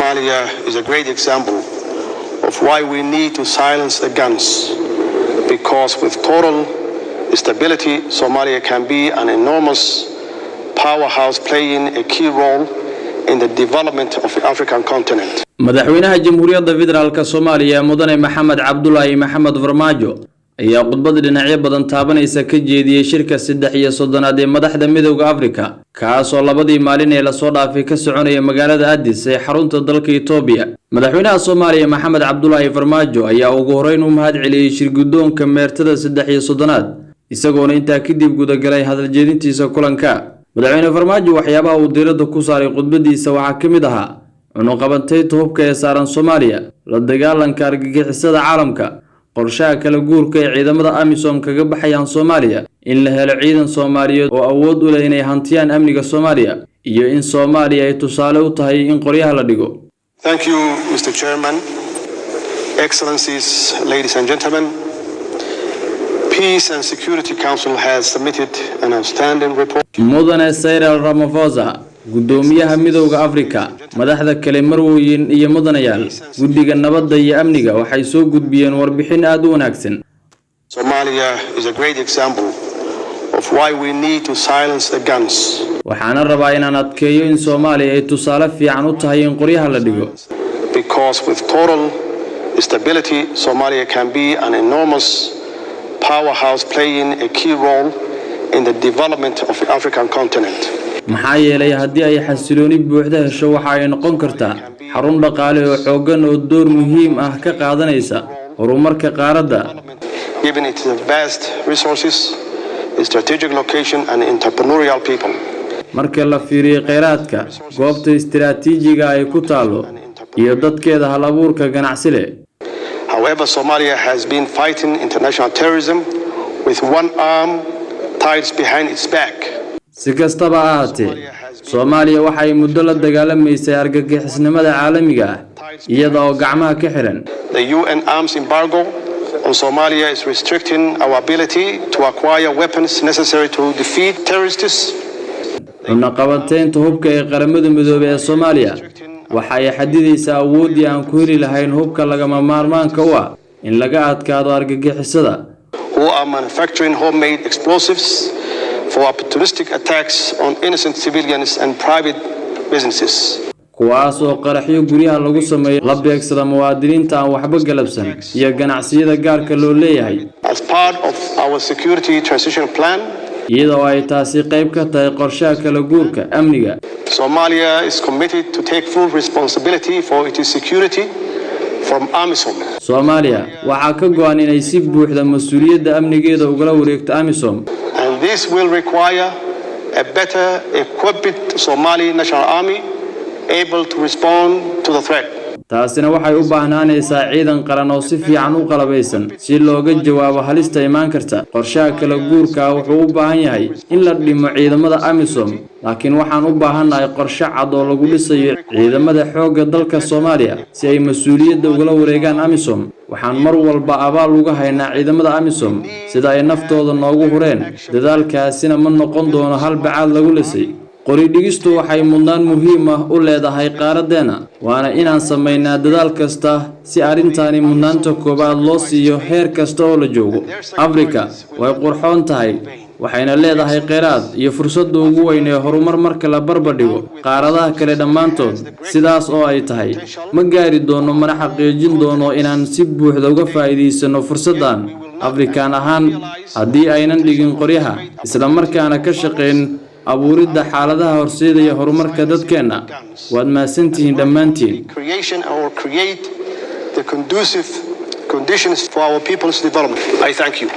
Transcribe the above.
Somalia is a great example of why we need to silence the guns, because with total stability, Somalia can be an enormous powerhouse playing a key role in the development of the African continent. Madaxweynaha Jamhuuriyadda Federaalka Soomaaliya Mudane Maxamed Cabdullaahi Maxamed Farmaajo ayaa khudbad dhinacyo badan taabanaysa ka jeediyay shirka 33 ee madaxda Midowga Afrika kaas oo labadii maalin ee la soo dhaafay ka soconaya magaalada Addis ee xarunta dalka Itoobiya. Madaxweynaha Soomaaliya Maxamed Cabdullaahi Farmaajo ayaa ugu horeyn u mahad celiyay shirguddoonka meertada 33 isagoona intaa kadib gudagalay hadal jeedintiisa kulanka. Madaxweyne Farmaajo waxyaabaha uu diiradda ku saaray khudbadiisa waxaa ka mid ahaa cunaqabateynta hubka ee saaran Soomaaliya, la dagaalanka argagixisada caalamka, qorshaha kala guurka ee ciidamada AMISOM kaga baxayaan Soomaaliya, in la helo ciidan Soomaaliyeed oo awood u leh inay hantiyaan amniga Soomaaliya, iyo in Soomaaliya ay tusaale u tahay in qoryaha la dhigo. Thank you, Mr. Chairman, Excellencies, ladies and gentlemen. Peace and Security Council has submitted an outstanding report. Mudane Cyril Ramaphosa, gudoomiyaha Midowga Afrika, madaxda kale marwooyin iyo mudanayaal, guddiga nabadda iyo amniga waxay soo gudbiyeen warbixin aad u wanaagsan. Somalia is a great example of why we need to silence the guns. Waxaan rabaa inaan adkeeyo in Soomaaliya ay tusaale fiican u tahay in qoryaha la dhigo. Because with total stability, Somalia can be an enormous powerhouse playing a key role in the development of the African continent. maxaa yeelay haddii ay xasilooni buuxda hesho waxa ay noqon kartaa xarun dhaqaale oo xooggan oo door muhiim ah ka qaadanaysa horumarka qaaradda. Given its vast resources, strategic location and entrepreneurial people. marka la fiiriyo kheyraadka goobta istiraatiijiga ay ku taalo iyo dadkeeda hal abuurka ganacsi leh. However, Somalia has been fighting international terrorism with one arm tied behind its back. si kastaba ha ahaatee Soomaaliya waxay muddo la dagaalameysay argagixisnimada caalamiga ah iyada oo gacmaha ka xiran. The UN arms embargo on Somalia is restricting our ability to acquire weapons necessary to defeat terrorists. cunaqabateynta hubka ee qaramada midoobay ee Soomaaliya waxa ay xadidaysaa awoodii aan ku heli lahayn hubka lagama maarmaanka u ah in laga adkaado argagixisada. Who are manufacturing homemade explosives for opportunistic attacks on innocent civilians and private businesses. kuwaas oo qaraxyo guryaha lagu sameeyo la beegsada muwaadiniinta aan waxba galabsan iyo ganacsiyada gaarka loo leeyahay. As part of our security transition plan, iyadoo ay taasi qayb ka tahay qorshaha kala guurka amniga. Somalia is committed to take full responsibility for its security from AMISOM. Soomaaliya waxa ka go'an inay si buuxda mas'uuliyadda amnigeeda ugala wareegto AMISOM. And this will require a better equipped Somali National Army able to respond to the threat. taasina waxay u baahnaanaysaa ciidan qaran oo si fiican u qalabaysan si looga jawaabo halista imaan karta. qorshaha kala guurka wuxuu u baahan yahay in la dhimo ciidamada AMISOM, laakiin waxaan u baahanahay qorshe cad oo lagu dhisayo ciidamada xoogga dalka Soomaaliya si ay mas'uuliyadda ugala wareegaan AMISOM. waxaan mar walba abaal uga haynaa ciidamada AMISOM sida ay naftooda noogu hureen. dadaalkaasina ma noqon doono hal bacaad lagu lisay. qori dhigistu waxay mudnaan muhiim ah u leedahay qaaradeena, waana inaan sameynaa dadaal kasta si arrintaani mudnaanta koobaad loo siiyo heer kasta oo la joogo. Afrika way qurxoon tahay, waxayna leedahay kheyraad iyo fursadda ugu weyn ee horumar marka la barbardhigo qaaradaha kale dhammaantood. sidaas oo ay tahay ma gaari doono mana xaqiijin doono inaan si buuxda uga faa'iidaysano fursaddan Afrikaan ahaan haddii aynan dhigin qoryaha isla markaana ka shaqeyn abuuridda xaaladaha horseedaya horumarka dadkeena. waad mahadsantihiin dhammaantiin. Create the conducive conditions for our people's development. I thank you.